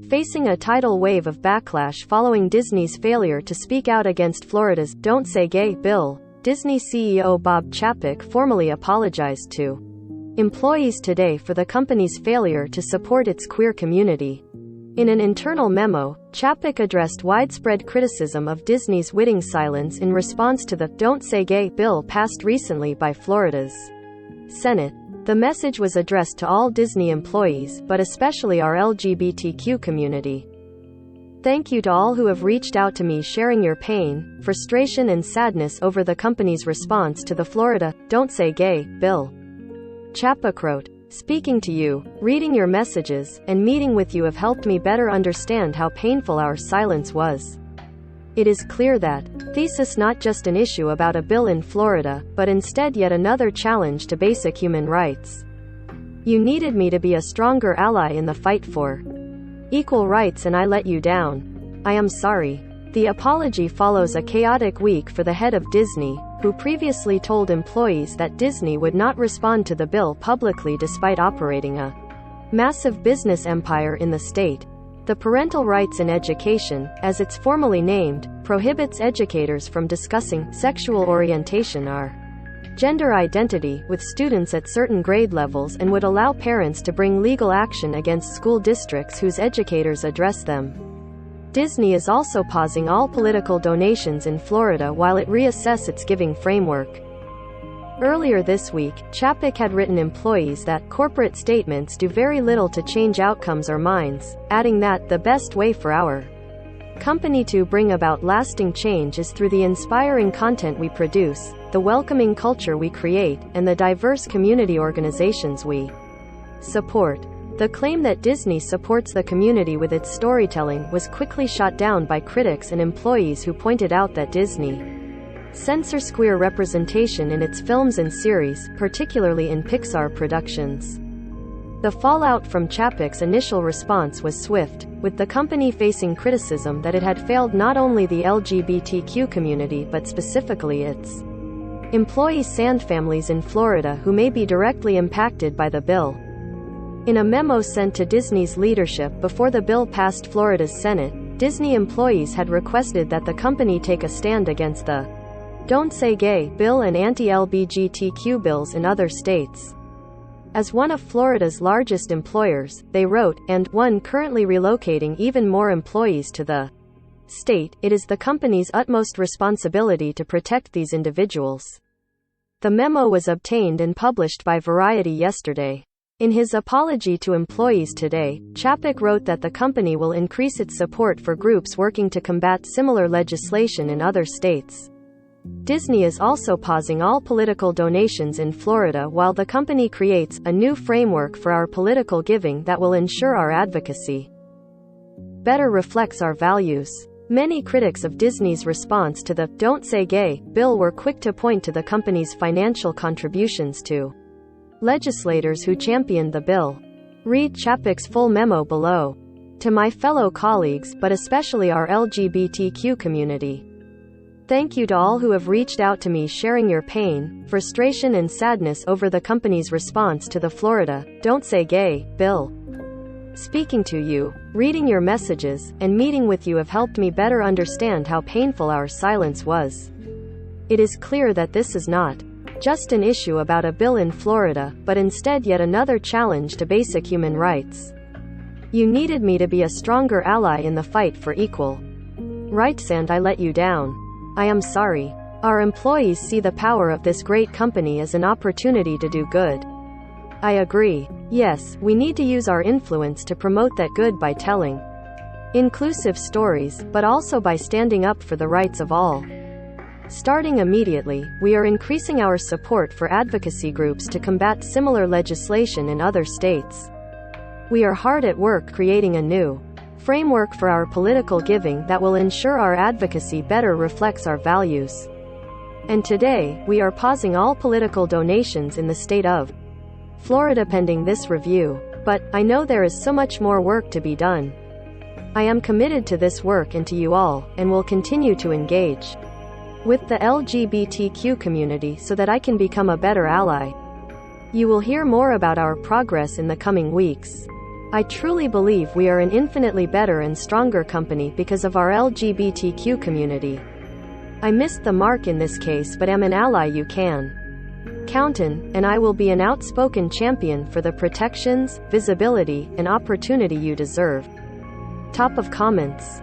Facing a tidal wave of backlash following Disney's failure to speak out against Florida's "Don't Say Gay" bill, Disney CEO Bob Chapek formally apologized to employees today for the company's failure to support its queer community. In an internal memo, Chapek addressed widespread criticism of Disney's witting silence in response to the "Don't Say Gay" bill passed recently by Florida's Senate. The message was addressed to all Disney employees, but especially our LGBTQ community. Thank you to all who have reached out to me sharing your pain, frustration and sadness over the company's response to the Florida "Don't Say Gay" bill. Chapek wrote, "Speaking to you, reading your messages, and meeting with you have helped me better understand how painful our silence was. It is clear that this is not just an issue about a bill in Florida, but instead yet another challenge to basic human rights. You needed me to be a stronger ally in the fight for equal rights and I let you down. I am sorry." The apology follows a chaotic week for the head of Disney, who previously told employees that Disney would not respond to the bill publicly despite operating a massive business empire in the state. The Parental Rights in Education, as it's formally named, prohibits educators from discussing sexual orientation or gender identity with students at certain grade levels and would allow parents to bring legal action against school districts whose educators address them. Disney is also pausing all political donations in Florida while it reassesses its giving framework. Earlier this week, Chapek had written employees that corporate statements do very little to change outcomes or minds, adding that the best way for our company to bring about lasting change is through the inspiring content we produce, the welcoming culture we create, and the diverse community organizations we support. The claim that Disney supports the community with its storytelling was quickly shot down by critics and employees who pointed out that Disney censors queer representation in its films and series, particularly in Pixar productions. The fallout from Chapek's initial response was swift, with the company facing criticism that it had failed not only the LGBTQ community but specifically its employees and families in Florida who may be directly impacted by the bill. In a memo sent to Disney's leadership before the bill passed Florida's Senate, Disney employees had requested that the company take a stand against the "Don't Say Gay" bill and anti-LGBTQ bills in other states. As one of Florida's largest employers, they wrote, and one currently relocating even more employees to the state, it is the company's utmost responsibility to protect these individuals. The memo was obtained and published by Variety yesterday. In his apology to employees today, Chapek wrote that the company will increase its support for groups working to combat similar legislation in other states. Disney is also pausing all political donations in Florida while the company creates a new framework for our political giving that will ensure our advocacy better reflects our values. Many critics of Disney's response to the "Don't Say Gay" bill were quick to point to the company's financial contributions to legislators who championed the bill. Read Chapek's full memo below. To my fellow colleagues, but especially our LGBTQ community. Thank you to all who have reached out to me sharing your pain, frustration and sadness over the company's response to the Florida "Don't Say Gay" bill. Speaking to you, reading your messages, and meeting with you have helped me better understand how painful our silence was. It is clear that this is not just an issue about a bill in Florida, but instead yet another challenge to basic human rights. You needed me to be a stronger ally in the fight for equal rights and I let you down. I am sorry. Our employees see the power of this great company as an opportunity to do good. I agree. Yes, we need to use our influence to promote that good by telling inclusive stories, but also by standing up for the rights of all. Starting immediately, we are increasing our support for advocacy groups to combat similar legislation in other states. We are hard at work creating a new framework for our political giving that will ensure our advocacy better reflects our values. And today, we are pausing all political donations in the state of Florida pending this review. But I know there is so much more work to be done. I am committed to this work and to you all, and will continue to engage with the LGBTQ community so that I can become a better ally. You will hear more about our progress in the coming weeks. I truly believe we are an infinitely better and stronger company because of our LGBTQ community. I missed the mark in this case, but am an ally you can count on, and I will be an outspoken champion for the protections, visibility, and opportunity you deserve. Top of comments.